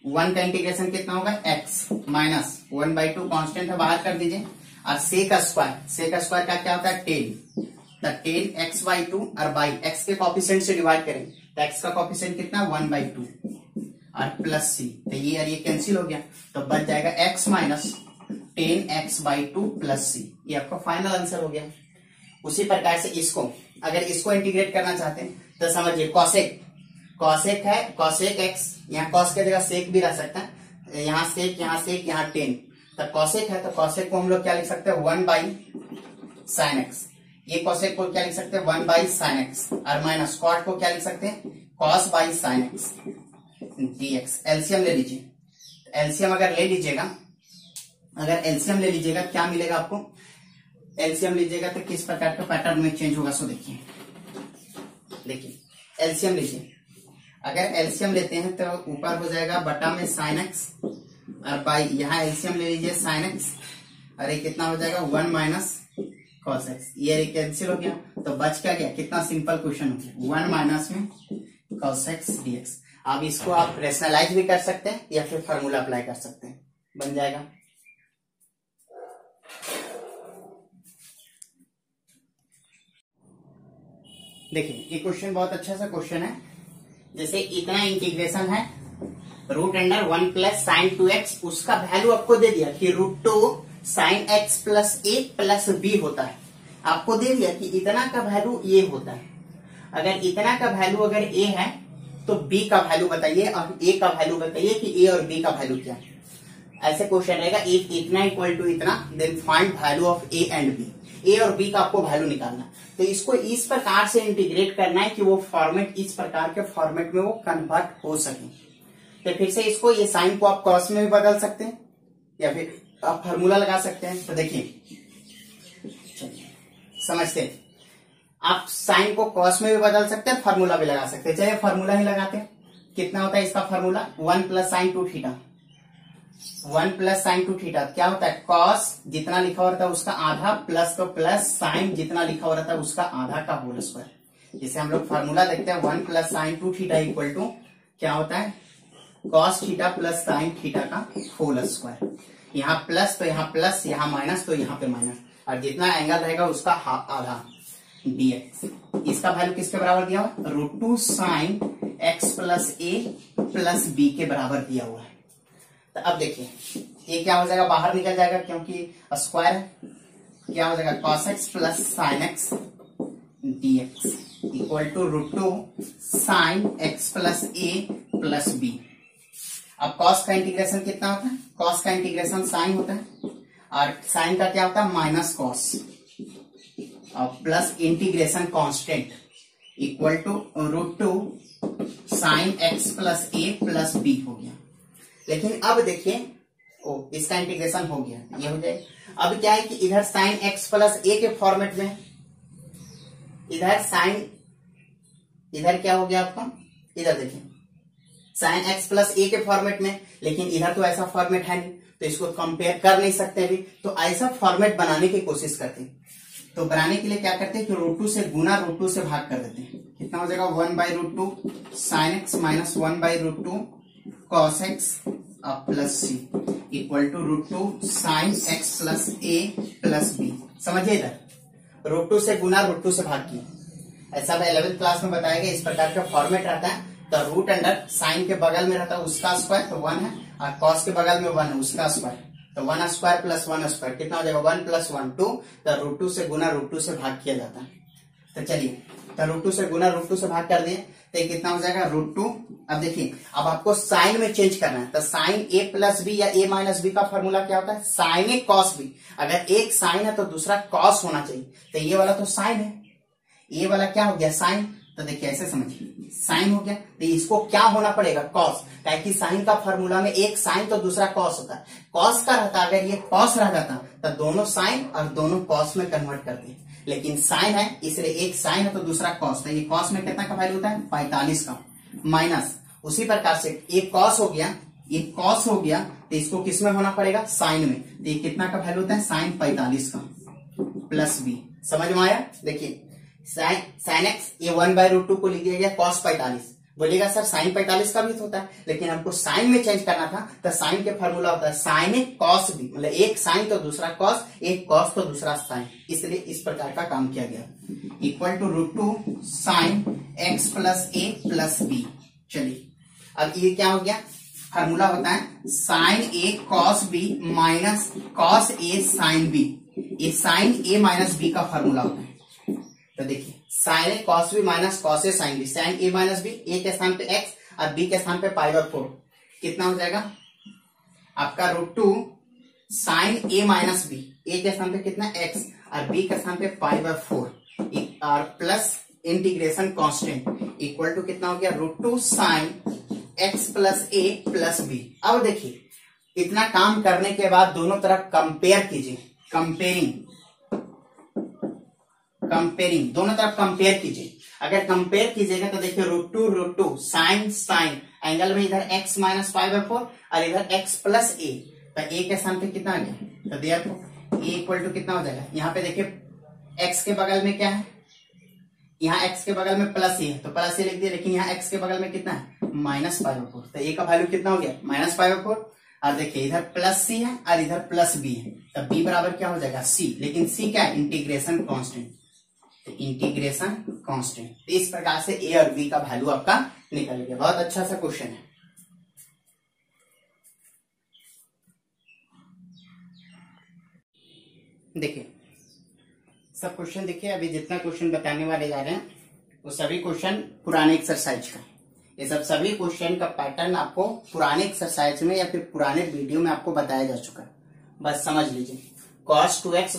1 का इंटीग्रेशन कितना होगा x माइनस 1/2 कांस्टेंट है बाहर कर दीजिए, और सेक स्क्वायर का क्या होता है 10, तो 10 x/2 और बाई x के कोएफिशिएंट से डिवाइड करेंगे, तो x का कोएफिशिएंट कितना 1/2 और प्लस सी, तो ये और ये कैंसिल हो गया, तो बच जाएगा x माइनस 10x/2 प्लस सी, ये आपका फाइनल आंसर हो गया। उसी प्रकार से इसको अगर इसको इंटीग्रेट करना चाहते हैं तो समझिए कॉसेक है कॉसेक x, यहाँ कॉस की जगह सेक भी रह सकता है, यहाँ सेक यहाँ 10, तो कॉसेक है तो कॉसेक को हम लोग क्या लिख सकते हैं 1 बाई साइन x, ये कॉसेक को क्या लिख सकते हैं 1 बाई साइन x, और माइनस कॉट को क्या लिख सकते हैं cos by sine x dx। LCM ले लीजिए, एलसीएम अगर एलसीएम ले लीजिएगा क्या मिलेगा आपको, एलसीएम लीजिएगा तो किस प्रकार का पैटर्न में चेंज होगा, सो देखिए एलसीएम लीजिए, अगर एलसीएम लेते हैं तो ऊपर हो जाएगा बटा में साइन एक्स, और बाई यहाँ एलसीएम ले लीजिए साइन एक्स, अरे कितना हो जाएगा 1 माइनस cos x, ये कैंसिल हो गया तो बच क्या गया, कितना सिंपल क्वेश्चन हो गया, 1 माइनस में cos x dx। अब इसको आप रेशनलाइज भी कर सकते हैं या फिर फॉर्मूला अप्लाई कर सकते हैं, बन जाएगा। देखिए ये क्वेश्चन बहुत अच्छा सा क्वेश्चन है। जैसे इतना इंटीग्रेशन है root under 1 plus sign 2x, उसका वैल्यू आपको दे दिया कि √2 sine x plus a plus b होता है। आपको दे दिया कि इतना का वैल्यू ये होता है। अगर इतना का वैल्यू अगर a है तो b का वैल्यू बताइए और a का वैल्यू बताइए कि a और b का वैल्यू क्या है। ऐसे क्वेश्चन रहेगा, इतना इक्वल टू इतना, then find value of a and b। a और b का आपको वैल्यू निकालना, तो इसको इस प्रकार से इंटीग्रेट करना है कि वो फॉर्मेट, इस प्रकार के फॉर्मेट में वो कन्वर्ट हो सके। तो फिर से इसको, ये साइन को आप कॉस में भी बदल सकते हैं या फिर आप फार्मूला लगा सकते हैं। तो देखिए समझते हैं, आप साइन को कॉस में भी बदल सकते हैं, फार्मूला भी लगा सकते हैं। चलिए फार्मूला ही लगाते हैं। कितना होता है इसका formula, 1 plus sine 2 theta. 1 plus sine 2 theta क्या होता है, कॉस जितना लिखा हुआ रहता है उसका आधा, प्लस तो प्लस साइन जितना लिखा हुआ रहता है उसका आधा का होल स्क्वायर। जिसे हम लोग फार्मूला देखते हैं 1 plus sine 2 theta equal to क्या होता है, cos theta plus sine theta का होल स्क्वायर। यहाँ प्लस तो यहाँ प्लस, यहाँ माइनस तो यहाँ पे माइनस, और जितना एंगल रहेगा उसका आधा dx। इसका वैल्यू किसके बराबर दिया हुआ है, √2 sine x plus a plus b के बराबर दिया हुआ है। तो अब देखिए ये क्या हो जाएगा, बाहर निकल जाएगा क्योंकि स्क्वायर है। क्या हो जाएगा, cos x plus sine x dx equal to √2 sine x plus a plus b। अब cos का इंटीग्रेशन कितना होता है, cos का इंटीग्रेशन साइन होता है और साइन का क्या होता है माइनस cos, और plus integration constant equal to √2 sine x plus a plus b हो गया। लेकिन अब देखिए इसका इंटीग्रेशन हो गया, ये हो जाए। अब क्या है कि इधर साइन x प्लस a के फॉर्मेट में, इधर साइन, इधर क्या हो गया आपका, इधर देखिए साइन x प्लस a के फॉर्मेट में, लेकिन इधर तो ऐसा फॉर्मेट है नहीं तो इसको कंपेयर कर नहीं सकते अभी। तो ऐसा फॉर्मेट बनाने की कोशिश करते हैं। तो बनाने के लिए क्या करते हैं कि √2 से गुना √2 से भाग कर देते हैं। कितना हो जाएगा, 1/√2 sine x minus 1/√2 cos x plus c equal to √2 sine x plus a plus b। समझिए इधर √2 से गुना √2 से भाग किया। ऐसा 11th क्लास में बताया गया, इस प्रकार का फॉर्मेट रहता है। तो रूट अंडर साइन के बगल में रहता है उसका स्क्वायर तो 1 है, और कॉस के बगल में 1 है उसका स्क्वायर, तो 1 स्क्वायर प्लस 1 स्क्वायर कितना हो जाएगा, 1 प्लस 1 2। तो √2 से गुना √2 से भाग किया जाता है। तो चलिए तो √2 से गुना √2 से भाग कर दिए तो ये कितना हो जाएगा √2। अब देखिए अब आपको साइन में चेंज करना है, तो साइन a प्लस बी या a माइनस बी का फॉर्मूला क्या होता है, साइन ए कॉस बी। अगर एक साइन है तो दूसरा कॉस होना चाहिए, तो ये वाला तो साइन है, ये वाला क्या हो गया साइन। तो देखिए ऐसे समझिए साइन हो गया, तो इसको क्या होना पड़ेगा कॉस, ताकि साइन का फॉर्मूला में एक साइन तो दूसरा कॉस होता है। कॉस का रहता, अगर ये कॉस रह जाता तो दोनों साइन और दोनों कॉस में कन्वर्ट करते, लेकिन साइन है इसलिए एक साइन है तो दूसरा कॉस। तो ये कॉस में कितना का वैल्यू होता है 45 का, माइनस उसी प्रकार से एक कॉस हो गया, ये कॉस हो गया तो इसको किस में होना पड़ेगा साइन में, तो ये कितना का वैल्यू होता है साइन 45 का प्लस b। समझ में आया। देखिए साइन x ये 1/√2 को लिख दिया गया cos 45। बोलिएगा सर साइन 45 का भी तो होता है, लेकिन हमको साइन में चेंज करना था तो साइन के फॉर्मूला होता है साइन ए कॉस बी, मतलब एक साइन तो दूसरा कॉस, एक कॉस तो दूसरा साइन, इसलिए इस प्रकार का काम किया गया। Equal to √2 sine x plus a plus b। चलिए अब ये क्या हो गया, फॉर्मूला होता है sign A cos B minus cos A sine B. ये साइन ए माइनस बी का फॉर्मूला होता है। तो देखिए sign A cos B minus cos A sine B, sign A minus B, ए के स्थान पे x और b के स्थान पे π/4 कितना हो जाएगा आपका √2 साइन ए माइनस बी, ए के स्थान पे कितना x और b के स्थान पे π/4 और plus integration constant equal to कितना हो गया √2 sine x plus a plus b। अब देखिए इतना काम करने के बाद दोनों तरफ कंपेयर कीजिए, कंपेयरिंग दोनों तरफ कंपेयर कीजिए। अगर कंपेयर कीजिएगा तो देखिए √2 साइन साइन एंगल में इधर x माइनस π/4 और इधर x प्लस a, तो a के स्थान पे कितना आ गया, तो देखो a इक्वल टू कितना हो जाएगा, यहाँ पे देखिए एक्स के बगल में क्या है, यहाँ एक्स के बगल में प्लस ही है तो प्लस ही लिख दिया, लेकिन यहाँ एक्स के बगल में कितना है -π/4, तो ए का वैल्यू कितना हो गया -π/4। और देखिए इधर प्लस सी है और इधर प्लस बी है, तो बी बराबर क्या हो जाएगा सी, लेकिन सी क्या है इंटीग्रेशन कांस्टेंट, तो इंटीग्रेशन कांस्टेंट। इस प्रकार से ए और बी का वैल्यू आपका निकल गया। बहुत अच्छा सा क्वेश्चन है। देखिए सब क्वेश्चन देखिए, अभी जितना क्वेश्चन बताने वाले जा रहे हैं वो सभी क्वेश्चन पुराने एक्सरसाइज का, ये सब सभी क्वेश्चन का पैटर्न आपको पुराने एक्सरसाइज में या फिर पुराने वीडियो में आपको बताया जा चुका है, बस समझ लीजिए। cos 2x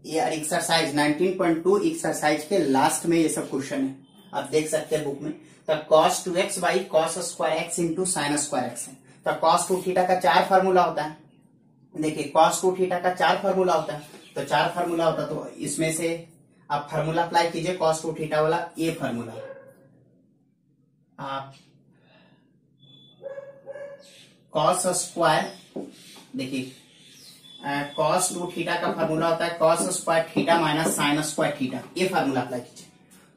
ये एक्सरसाइज 19.2 एक्सरसाइज के लास्ट में ये सब क्वेश्चन है, आप देख सकते हैं बुक में। तो cos 2x cos square x into sine square x है। तो cos 2 थीटा का 4 फार्मूला होता है, देखिए cos 2 थीटा का 4 फार्मूला होता है, तो 4 फार्मूला होता है, तो इसमें से आप फार्मूला अप्लाई कीजिए cos 2 थीटा वाला, ये फार्मूला आप cos स्क्वायर, देखिए cos 2 थीटा का फार्मूला होता है cos square theta minus sign square theta, ये फार्मूला अप्लाई कीजिए।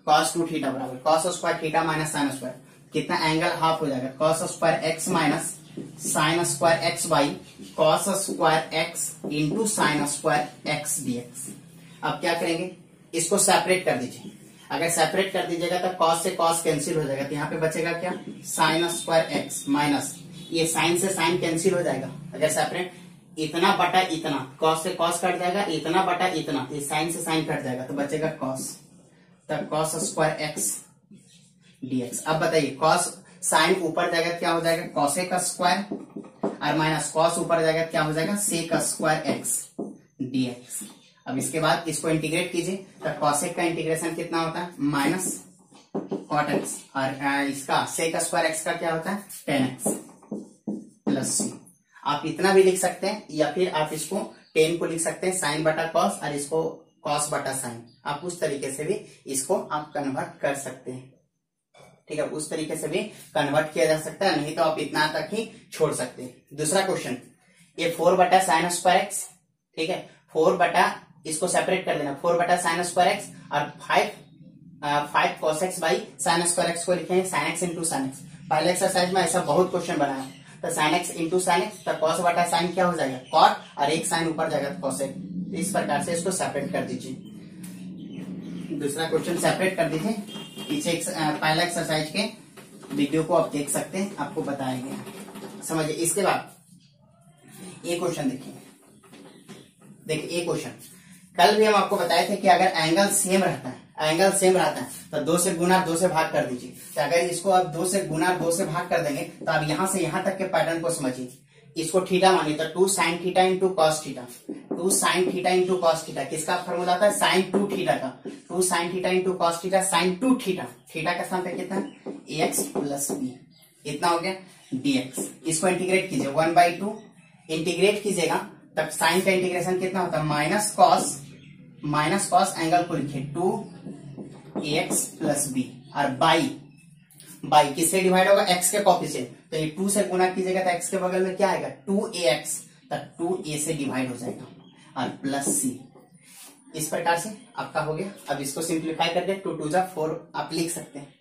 cos 2 थीटा बराबर cos square theta minus sine square, कितना एंगल हाफ हो जाएगा cos square x minus sine square x by cos square x into sine square x dx। अब क्या करेंगे, इसको सेपरेट कर दीजिए। अगर सेपरेट कर दीजिएगा तो cos से cos कैंसिल हो जाएगा, तो यहाँ पे बचेगा क्या साइन स्क्वायर x माइनस, ये साइन से साइन कैंसिल हो जाएगा। अगर सेपरेट इतना बटा इतना, cos से cos कट जाएगा, इतना बटा इतना, ये साइन से साइन कट जाएगा, तो बचेगा cos, तब cos स्क्वायर x dx। अब बताइए cos साइन ऊपर जाएगा क्या हो जाएगा cosec का स्क्वायर और माइनस cos ऊपर जाएगा क्या हो जाएगा sec का स्क्वायर x dx। अब इसके बाद इसको इंटीग्रेट कीजिए, तो cosec का इंटीग्रेशन कितना होता है माइनस cot x, और इसका sec का स्क्वायर x का क्या होता है tan x प्लस c। आप इतना भी लिख सकते हैं या फिर आप इसको tan को लिख सकते हैं साइन बटा cos और इसको cos बटा साइन, आप उस तरीके से भी इसको आप कन्वर्ट कर सकते हैं। ठीक है, उस तरीके से भी कन्वर्ट किया जा सकता है, नहीं तो आप इतना तक ही छोड़ सकते हैं। दूसरा क्वेश्चन, ये 4 बटा साइन स्क्वायर एक्स, ठीक है 4 बटा, इसको सेपरेट कर देना 4 बटा साइन स्क्वायर एक्स और 5 cos x by sine square x को लिखेंगे sine x into sine x. पहले एक्सरसाइज में ऐसा बहुत क्वेश्चन बना है, तो sine x into sine x, तो cos बटा साइन क्या हो जाएगा cot और एक साइन ऊपर जाएगा cos x। इस प्रकार से इसको सेपरेट कर दीजिए। दूसरा क्वेश्चन सेपरेट कर दीजिए, पीछे पहला एक्सरसाइज के वीडियो को आप देख सकते हैं, आपको बताया गया, समझिए। इसके बाद ये क्वेश्चन देखिए ये क्वेश्चन कल भी हम आपको बताए थे कि अगर एंगल सेम रहता है तो 2 से गुना 2 से भाग कर दीजिए। तो अगर इसको आप 2 से गुना 2 से भाग कर देंगे तो आप यहां से यहां तक के पैटर्न को समझिए। इसको थीटा मानिए तो 2 sin theta into cos theta, 2 sin theta into cos theta, किसका फॉर्मूला था sin 2 थीटा का, 2 sin theta into cos theta sin 2 theta, theta का स्थान पे कितना ax प्लस b, इतना हो गया dx। इसको इंटीग्रेट कीजिए 1/2, इंटीग्रेट कीजिएगा तब साइन का इंटीग्रेशन कितना होता है माइनस कॉस एंगल को लिखिए 2ax प्लस b और बाई किससे डिवाइड होगा x के कॉफिशिएंट, तो ये 2 से गुना कीजिएगा तो x के बगल में क्या आएगा 2ax, तब 2a से डिवाइड हो जाएगा और प्लस c। इस प्रकार से आपका हो गया। अब इसको सिंप्लीफाई करके 2 2 जा 4 आप लिख सकते हैं।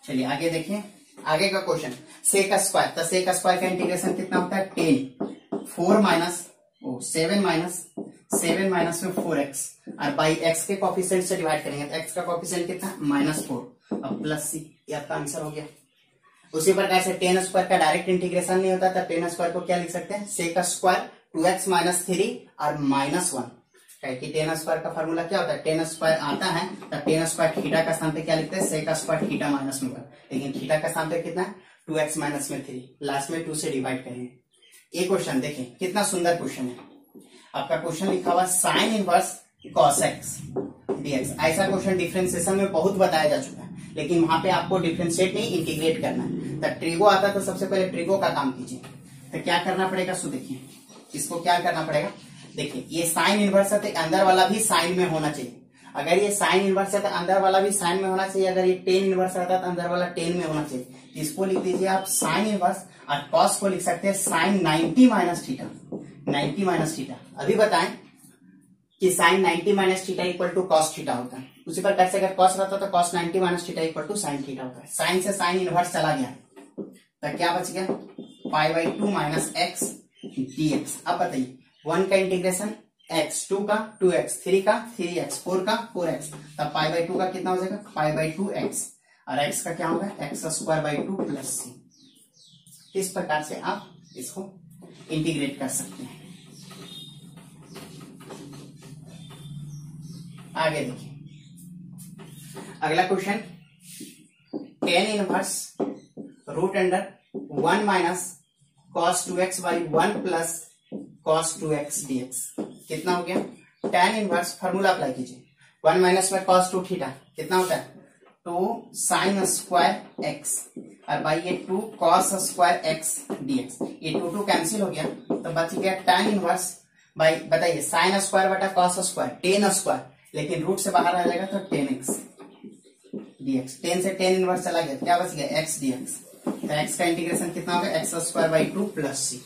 चलिए आगे देखिए, आगे का क्वेश्चन सेक स्क्वायर, तो सेक स्क्वायर का इंटीग्रेशन कितना होता है 10 4 माइनस 7 माइनस में 4x और बाई x के कॉफिशिएंट से डिवाइड करेंगे तो x का कॉफिशिएंट कितना -4 और प्लस c, ये आपका आंसर हो गया। उसी प्रकार से टेन स्क्वायर का डायरेक्ट इंटीग्रेशन नहीं होता था, टेन स्क्वायर को क्या लिख सकते हैं सेक स्क्वायर 2x माइनस 3 और -1, कि टेन स्क्वायर का फॉर्मूला क्या होता है टेन स्क्वायर आता है तो टेन स्क्वायर थीटा का स्थान पे क्या लिखते हैं सेक स्क्वायर थीटा माइनस में 1, लेकिन थीटा का स्थान पे कितना 2x माइनस में 3, लास्ट में 2 से डिवाइड करेंगे। ये क्वेश्चन देखिए कितना सुंदर क्वेश्चन है। आपका क्वेश्चन लिखा हुआ sine inverse cos x dx। ऐसा क्वेश्चन डिफरेंशिएशन में बहुत बताया जा चुका है, लेकिन वहां पे आपको डिफरेंशिएट नहीं इंटीग्रेट करना है। तो ट्रिगो आता तो सबसे पहले ट्रिगो का काम कीजिए। तो क्या करना पड़ेगा, सो देखिए इसको क्या करना पड़ेगा, देखिए ये साइन इनवर्स है तो अंदर वाला भी साइन में होना चाहिए अगर ये साइन इनवर्स है तो अंदर वाला भी साइन में होना चाहिए, अगर ये टेन इनवर्स रहता है तो अंदर वाला टेन में होना चाहिए। इसको लिख दीजिए आप साइन इनवर्स, और कॉस को लिख सकते हैं sine 90 minus theta, 90 minus theta. अभी बताएं कि sine 90 minus theta equal to cos theta होता है। उसी प्रकार से अगर कॉस रहता तो cos 90 minus theta equal to sine theta होता है। साइन से साइन इनवर्स चला गया तो क्या बच गया, π/2 माइनस एक्स dx। अब बताइए 1 का इंटीग्रेशन x, 2 का 2x, 3 का 3x, 4 का 4x, तब π/2 का कितना हो जाएगा, π/2x, और x का क्या होगा, x²/2 प्लस c। इस प्रकार से आप इसको इंटीग्रेट कर सकते हैं। आगे देखिए अगला question, tan inverse root under 1 minus cos 2x/1 plus cos 2x dx कितना हो गया, tan इनवर्स फार्मूला अप्लाई कीजिए, 1 माइनस में cos 2 थीटा कितना होता है 2 sin स्क्वायर x, और बाई ये 2 cos स्क्वायर x dx, ये 2 कैंसिल हो गया तो बच गया tan इनवर्स बाई, बताइए sin स्क्वायर बटा cos स्क्वायर, tan स्क्वायर, लेकिन रूट से बाहर आ जाएगा तो tan x dx, tan से tan इनवर्स चला गया, क्या बच गया x dx, तो x का इंटीग्रेशन कितना होगा, x²/2 प्लस c।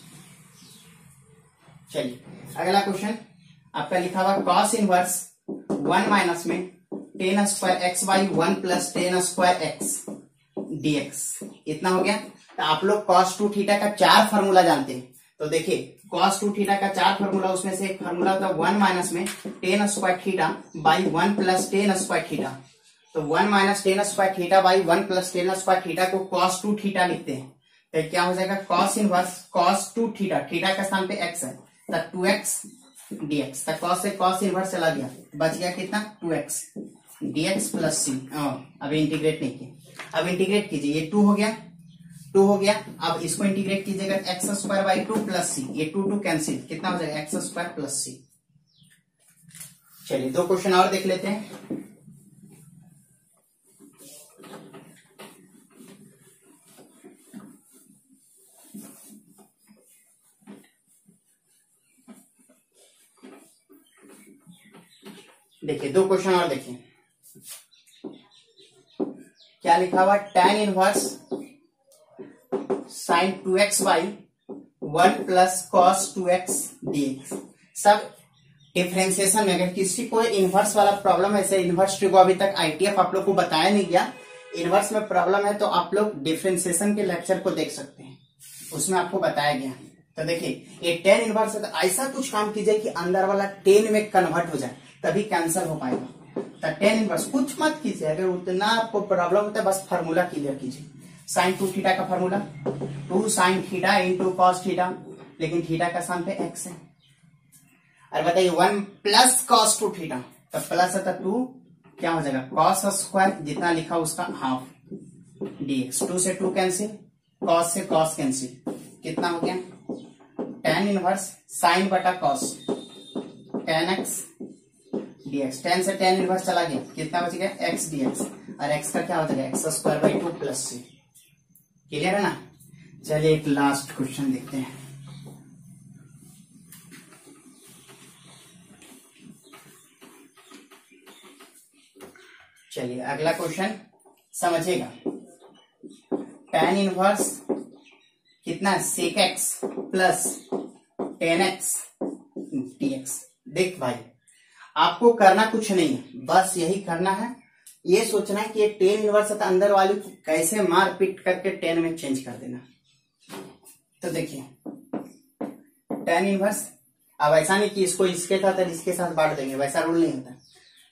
चलिए अगला क्वेश्चन आपका लिखा हुआ cos इनवर्स 1 माइनस में tan square x/1 plus tan square x dx इतना हो गया। तो आप लोग cos 2 थीटा का 4 फार्मूला जानते हैं, तो देखिए cos 2 थीटा का 4 फार्मूला, उसमें से एक फार्मूला होता है 1 माइनस में tan square theta by 1 plus tan square theta, तो 1 minus tan square theta by 1 plus tan square theta को cos 2 थीटा लिखते हैं, तो क्या हो जाएगा cos inverse cos 2 theta, theta का स्थान पे x है तो 2x dx, तो cos से cos इनवर्स चला गया, बच गया कितना 2x dx प्लस c। अभी इंटीग्रेट नहीं किया, अब इंटीग्रेट कीजिए, ये 2 हो गया, 2 हो गया, अब इसको इंटीग्रेट कीजिएगा x²/2 प्लस c, ये 2 कैंसिल, कितना हो जाएगा x² प्लस c। चलिए 2 क्वेश्चन और देख लेते हैं। देखिए 2 क्वेश्चन और देखिए, क्या लिखा हुआ, tan inverse sin 2x/1 plus cos 2x dx। सब डिफरेंशिएशन में अगर किसी को इनवर्स वाला प्रॉब्लम है, इनवर्स ट्री को अभी तक ITF आप लोग को बताया नहीं गया, इनवर्स में प्रॉब्लम है तो आप लोग डिफरेंशिएशन के लेक्चर को देख सकते हैं, उसमें आपको बताया गया। तो देखिए ये tan इनवर्स है तो ऐसा कुछ काम कीजिए कि अंदर वाला tan में कन्वर्ट हो जाए, तभी कैंसिल हो पाएगा। तो tan इनवर्स कुछ मत कीजिए, अगर उतना आपको प्रॉब्लम होता है बस फार्मूला क्लियर कीजिए। sin 2 थीटा का formula 2 sin theta into cos theta, लेकिन थीटा का स्थान पे x है, और बताइए 1 प्लस cos 2 थीटा, तो प्लस है तो 2 क्या हो जाएगा cos स्क्वायर, जितना लिखा उसका हाफ dx, 2 से 2 कैंसिल, cos से cos कैंसिल, कितना हो गया tan इनवर्स sin बटा cos tan x dx, tan से tan इनवर्स चला गया, कितना बच गया x dx, और x का क्या हो जाएगा x²/2 प्लस c। क्लियर है ना। चलिए एक लास्ट क्वेश्चन देखते हैं। चलिए अगला क्वेश्चन समझिएगा, tan इनवर्स कितना sec x plus tan x dx। देख भाई आपको करना कुछ नहीं है, बस यही करना है, ये सोचना है कि ये tan इनवर्स है तो अंदर वाली को कैसे मार पीट करके tan में चेंज कर देना। तो देखिए tan इनवर्स, अब ऐसा नहीं कि इसको इसके साथ और इसके साथ बांट देंगे, वैसा रूल नहीं होता।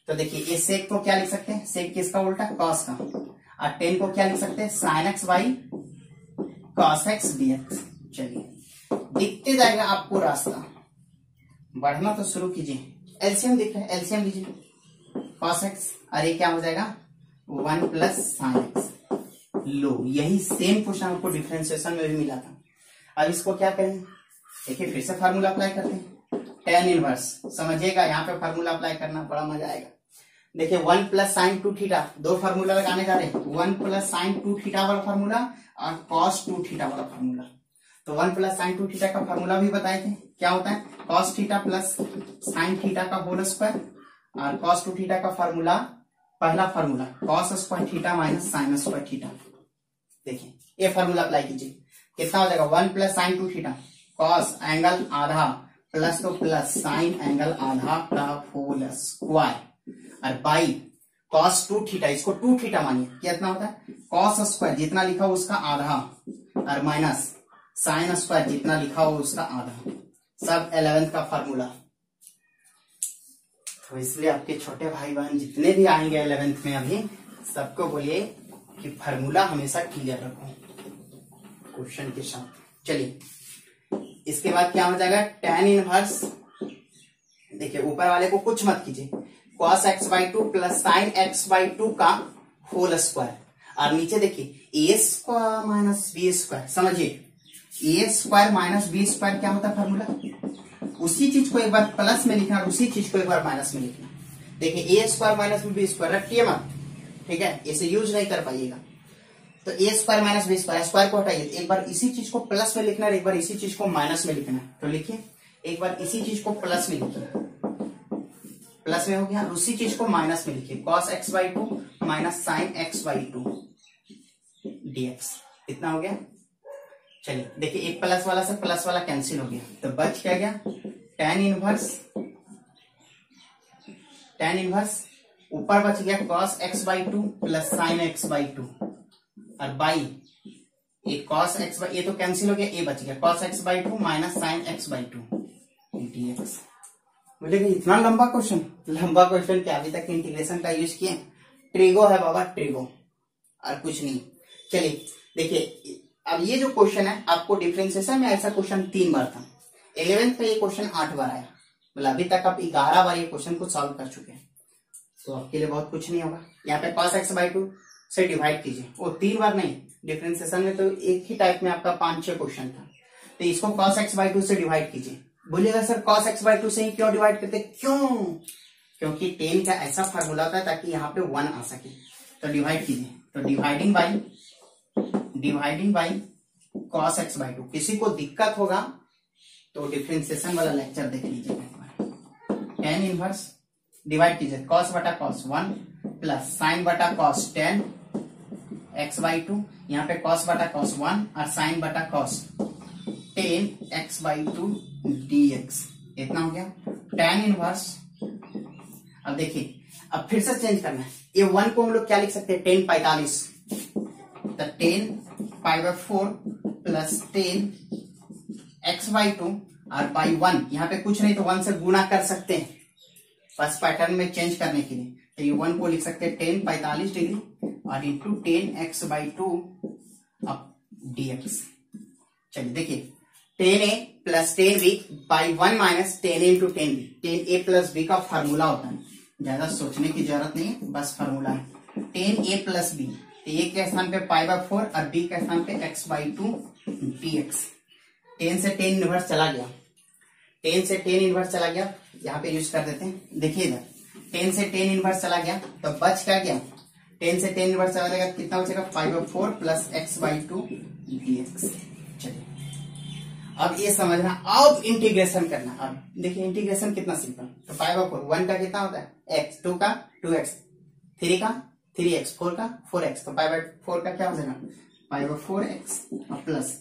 तो देखिए ये सेक को क्या लिख सकते हैं, सेक किसका उल्टा cos का, और tan को क्या लिख सकते हैं sin x by cos x dx। चलिए दिखते जाएगा आपको रास्ता, बढ़ना तो शुरू कीजिए। एलसीएम दिख रहा है, एलसीएम लीजिए, cos x, अरे क्या हो जाएगा 1 प्लस sin x। लो यही सेम क्वेश्चन आपको डिफरेंशिएशन में भी मिला था। अब इसको क्या करें, देखिए फिर से फार्मूला अप्लाई करते हैं, tan इनवर्स समझिएगा, यहाँ पे फार्मूला अप्लाई करना बड़ा मजा आएगा। देखिए 1 प्लस sin 2 थीटा, 2 फार्मूला लगाने जा रहे हैं, 1 प्लस sin 2 थीटा वाला फार्मूला और cos 2 थीटा वाला फार्मूला। तो 1 प्लस sin 2 थीटा का फार्मूला भी बताए थे, क्या होता है cos theta plus sin theta का होल स्क्वायर, और cos 2 थीटा का फार्मूला, पहला formula cos square theta minus sign square theta. देखिए ये फार्मूला अप्लाई कीजिए, कितना हो जाएगा 1 plus sine 2 theta, cos angle आधा प्लस तो प्लस साइन एंगल आधा का होल स्क्वायर और बाई cos 2 थीटा, इसको 2 थीटा मानिए, कितना होता है cos स्क्वायर जितना लिखा हो उसका आधा और माइनस साइन स्क्वायर जितना लिखा हो उसका आधा, सब 11th का फार्मूला। तो इसलिए आपके छोटे भाई बहन जितने भी आएंगे 11th में अभी, सबको बोलिए कि फार्मूला हमेशा क्लियर रखो क्वेश्चन के साथ। चलिए इसके बाद क्या हो जाएगा tan इनवर्स, देखिए ऊपर वाले को कुछ मत कीजिए, cos x/2 plus sign x/2 का होल स्क्वायर और नीचे देखिए a square minus B square. समझिए a square minus B square क्या होता है फार्मूला, उसी चीज को एक बार प्लस में लिखना और उसी चीज को एक बार माइनस में लिखना। देखिए a square minus B square रखिए मत, ठीक है, इसे यूज नहीं कर पाइएगा। तो a square minus B square, square को हटाइए, एक बार इसी चीज को प्लस में लिखना और एक बार इसी चीज को माइनस में लिखना। तो लिखिए एक बार इसी चीज को प्लस में लिखिए, प्लस में हो गया, उसी चीज को माइनस में लिखिए, cos x/2 minus sign x/2 dx, इतना हो गया। चलिए देखिए एक प्लस वाला से प्लस वाला कैंसिल हो गया, तो बच क्या गया tan इनवर्स ऊपर बच गया cos x/2 plus sign x/2 और बाई ये cos x, ये तो कैंसिल हो गया, ये बच गया cos x/2 minus sign x/2 dx। बोलेगा इतना लंबा क्वेश्चन, लंबा क्वेश्चन क्या अभी तक इंटीग्रेशन का यूज किए, ट्रिगो है बाबा ट्रिगो और कुछ नहीं। चलिए देखिए अब ये जो क्वेश्चन है आपको डिफरेंशिएशन में ऐसा क्वेश्चन 3 बार था, 11th का ये क्वेश्चन 8 बार आया, मतलब अभी तक आप 11 बार ये क्वेश्चन को सॉल्व कर चुके हैं, तो आपके लिए बहुत कुछ नहीं होगा। यहाँ पे cos x/2 से डिवाइड कीजिए, वो 3 बार नहीं, डिफरेंशिएशन में तो एक ही टाइप में आपका 5-6 क्वेश्चन था, तो इसको cos x/2 से डिवाइड कीजिए। बोलिएगा सर cos x/2 से ही क्यों डिवाइड करते, क्यों, क्योंकि 10 का ऐसा फार्मूला होता है ताकि यहाँ पे 1 आ सके, तो डिवाइड कीजिए, तो डिवाइडिंग बाई cos x/2। किसी को दिक्कत होगा तो डिफरेंशिएशन वाला लेक्चर देख लीजिएगा। tan इनवर्स डिवाइड कीजिए, cos बटा cos 1 प्लस साइन बटा cos 10 x/2, यहाँ पे cos बटा cos 1 और साइन बटा cos 10 x/2 dx, इतना हो गया tan इनवर्स। अब देखिए अब फिर से चेंज करना है, ये 1 को हम लोग क्या लिख सकते हैं 10 45, तो 10 π/4 प्लस 10 x/2 और बाई 1, यहाँ पे कुछ नहीं तो 1 से गुणा कर सकते हैं बस पैटर्न में चेंज करने के लिए, तो ये 1 को लिख सकते हैं 10 45 डिग्री और इंटू 10 x/2 dx। चलिए देखिए 10a plus 10b by 1 minus 10a into 10b, 10a plus b का फार्मूला होता है, ज्यादा सोचने की जरूरत नहीं है, बस फार्मूला है 10a प्लस b, a के स्थान पे π/4 और b के स्थान पे x/2 dx। 10 से 10 इनवर्स चला गया, 10 से 10 इनवर्स चला गया, यहाँ पे यूज कर देते हैं। देखिए इधर 10 से 10 इनवर्स चला गया तो बच क्या गया, 10 से 10 इनवर्स चला जाएगा, कितना बचेगा π/4 प्लस x/2 dx। चलिए अब ये समझना, अब इंटीग्रेशन करना। अब देखिए इंटीग्रेशन कितना सिंपल, तो π/4 1 का कितना होता है x, 2 का 2x, 3 का 3x, 4 का 4x, तो π/4 का क्या हो जाएगा π/4x और प्लस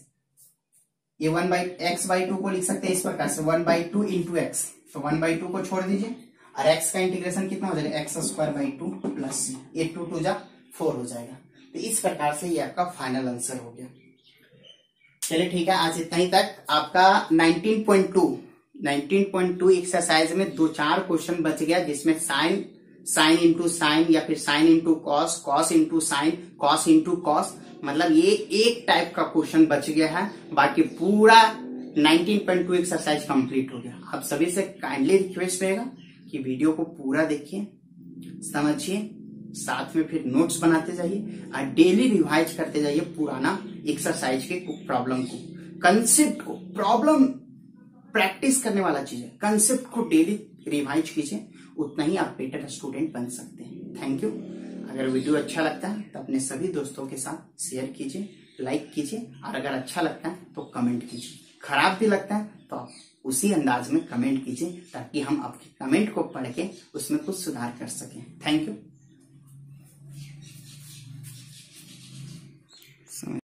ये 1/x/2 को लिख सकते हैं इस प्रकार से 1/2 इंटू एक्स, तो 1/2 को छोड़ दीजिए और x का इंटीग्रेशन कितना हो जाएगा x² 2 प्लस c, ये 2 2 जा 4 हो जाएगा। तो इस प्रकार से ये आपका फाइनल आंसर हो गया। चलिए ठीक है, आज इतना ही तक। आपका 19.2 एक्सरसाइज में 2-4 क्वेश्चन बच गया, जिसमें साइन इंटू साइन या फिर sine into cos, cos into sine, cos into cos, मतलब ये एक टाइप का क्वेश्चन बच गया है। बाकी पूरा 19.2 एक्सरसाइज कंप्लीट हो गया। आप सभी से काइंडली रिक्वेस्ट रहेगा कि वीडियो को पूरा देखिए, समझिए, साथ में फिर नोट्स बनाते जाइए और डेली रिवाइज करते जाइए पुराना एक्सरसाइज के प्रॉब्लम को, कंसेप्ट को। प्रॉब्लम प्रैक्टिस करने वाला चीज है, कंसेप्ट को डेली रिवाइज कीजिए, उतना ही आप बेटर स्टूडेंट बन सकते हैं। Thank you. अगर वीडियो अच्छा लगता है तो अपने सभी दोस्तों के साथ शेयर कीजिए, लाइक कीजिए, और अगर अच्छा लगता है तो कमेंट कीजिए। खराब भी लगता है तो आप उसी अंदाज में कमेंट कीजिए ताकि हम आपके कमेंट को पढ़ के उसमें कुछ सुधार कर सकें। Thank you.